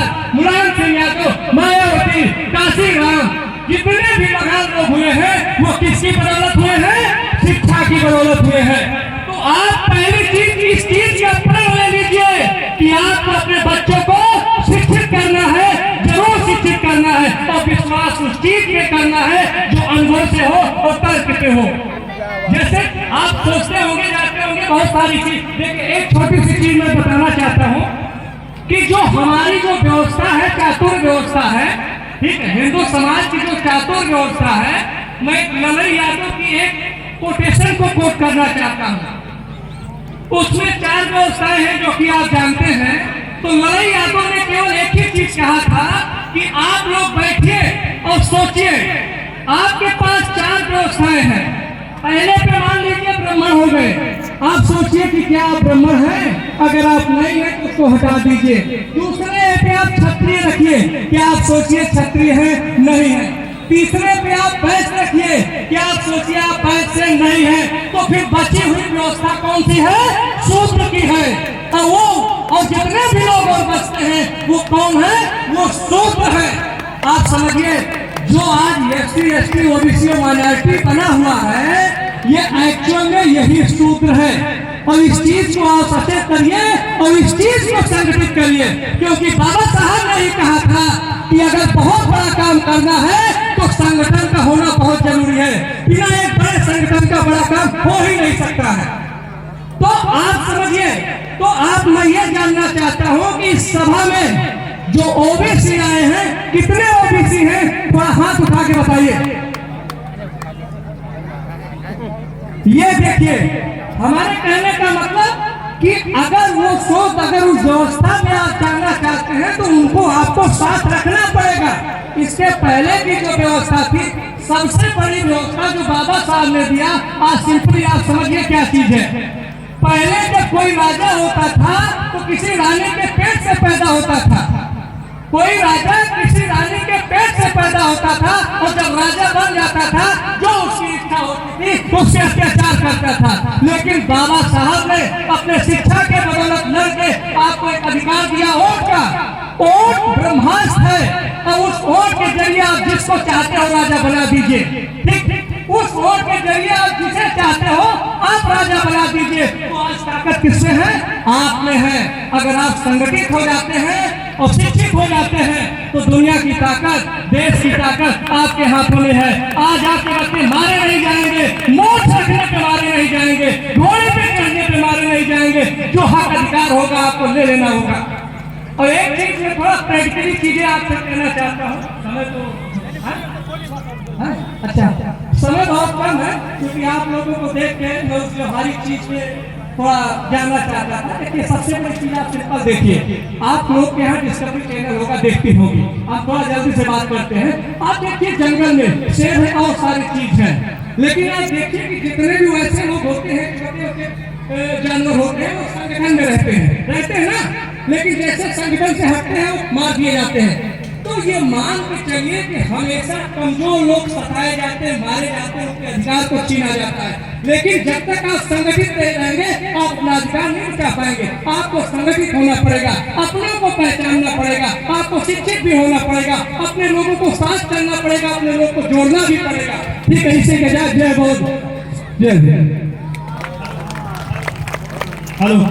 प्रसाद, मुलायम सिंह यादव, मायावती, काशीराम, जितने भी महान लोग हुए हैं वो किसकी बदौलत हुए हैं? शिक्षा की बदौलत हुए हैं। तो आप पहली चीज इस चीज की प्रण ले लीजिए कि आपको अपने बच्चों को शिक्षित करना है, जरूर शिक्षित करना है, और विश्वास उस चीज में करना है जो अनुभव से हो और तर्क पे हो। जैसे आप सोचते होंगे, जाते होंगे बहुत सारी चीज, देखिए एक छोटी सी चीज मैं बताना चाहता हूँ कि जो हमारी जो व्यवस्था है, चातुर व्यवस्था है, ठीक है, हिंदू समाज की जो चातुर व्यवस्था है, मैं ललई यादव की एक कोटेशन को कोट करना चाहता हूँ। उसमें 4 व्यवस्थाएं हैं जो कि आप जानते हैं। तो ललई यादव ने केवल एक ही चीज कहा था कि आप लोग बैठिए और सोचिए, आपके पास 4 व्यवस्थाएं हैं। पहले पे मान लीजिए ब्राह्मण हो गए, आप सोचिए कि क्या आप ब्राह्मण हैं? अगर आप नहीं है तो उसको हटा दीजिए। दूसरे पे आप क्षत्रिय रखिए, क्या आप सोचिए क्षत्रिय है? नहीं है। तीसरे पे आप वैश्य रखिए, क्या आप सोचिए आप वैश्य नहीं है? तो फिर बची हुई व्यवस्था कौन सी है? शूद्र की है। और जितने भी लोग और बचते हैं वो कौन है? वो शूद्र है। आप समझिए, जो आज SC ST OBC माइनॉरिटी बना हुआ है, ये एक्चुअल में यही शूद्र है। और इस चीज को आप सचेत करिए और इस चीज को संगठित करिए, क्योंकि बाबा साहब ने ही कहा था कि अगर बहुत बड़ा काम करना है तो संगठन का होना बहुत जरूरी है। बिना एक बड़े संगठन का बड़ा काम हो ही नहीं सकता है। तो आप समझिए, तो आप मैं ये जानना चाहता हूँ कि इस सभा में जो OBC आए हैं, कितने OBC हैं? थोड़ा हाथ उठा के बताइए। ये देखिए, हमारे कहने का मतलब कि अगर वो सोच, अगर उस व्यवस्था में आप जानना चाहते हैं तो उनको आपको साथ रखना पड़ेगा। इसके पहले की जो व्यवस्था थी, सबसे बड़ी व्यवस्था जो बाबा साहब ने दिया, आज सिंपली आप समझिए क्या चीज है। पहले जब कोई राजा होता था तो किसी रानी के पेट से पैदा होता था। कोई राजा किसी रानी के पेट से पैदा होता था, और जब राजा बन जाता था, जो उसकी इच्छा होती थी उससे अत्याचार करता था। लेकिन बाबा साहब ने अपने शिक्षा के बदौलत लड़के आपको एक अधिकार दिया, वोट का। वोट ब्रह्मास्त्र है, और उस वोट के जरिए आप जिसको चाहते हो राजा बना दीजिए। ठीक, उस वोट के जरिए आप जिसे चाहते हो आप राजा बना दीजिए। तो आज ताकत किससे है? आप में है। अगर आप संगठित हो जाते हैं और शिक्षित हो जाते हैं तो दुनिया की ताकत, देश की ताकत आपके हाथों में है। आज आपके बच्चे मारे नहीं जाएंगे, मोच रखने पे मारे नहीं जाएंगे, घोड़े पे चढ़ने पे मारे नहीं जाएंगे। जो हक अधिकार होगा आपको ले लेना होगा। और एक चीज में थोड़ा प्रैक्टिकली चीजें आपसे कहना चाहता हूँ। समय तो अच्छा, समय बहुत कम है, क्योंकि आप लोगों को देख के मैं उस व्यवहारिक चीज पे थोड़ा जानना चाहता था। देखिए, सबसे बड़ी चीज आप सिंपल देखिए, आप लोग के यहाँ डिस्कवरी चैनल होगा, देखती होगी। आप थोड़ा जल्दी से बात करते हैं। आप देखिए, जंगल में शेर है और सारी चीज है, लेकिन आप देखिए कि जितने भी वैसे लोग होते हैं, छोटे छोटे जानवर होते हैं, वो संगठन में रहते हैं ना। लेकिन जैसे संगठन से हटते हैं वो मार दिए जाते हैं। तो ये मान के चलिए कि हमेशा कमजोर लोग सताए जाते हैं, मारे जाते हैं, उनके अधिकार को छीना जाता है। लेकिन जब तक आप संगठित रहेंगे आप अपना अधिकार नहीं बचा पाएंगे। आपको संगठित होना पड़ेगा, अपने को पहचानना पड़ेगा, आपको शिक्षित भी होना पड़ेगा, अपने लोगों को साथ चलना पड़ेगा, अपने लोगों को जोड़ना भी पड़ेगा। ठीक है, इसी के साथ जय बोल, जय जय। हेलो।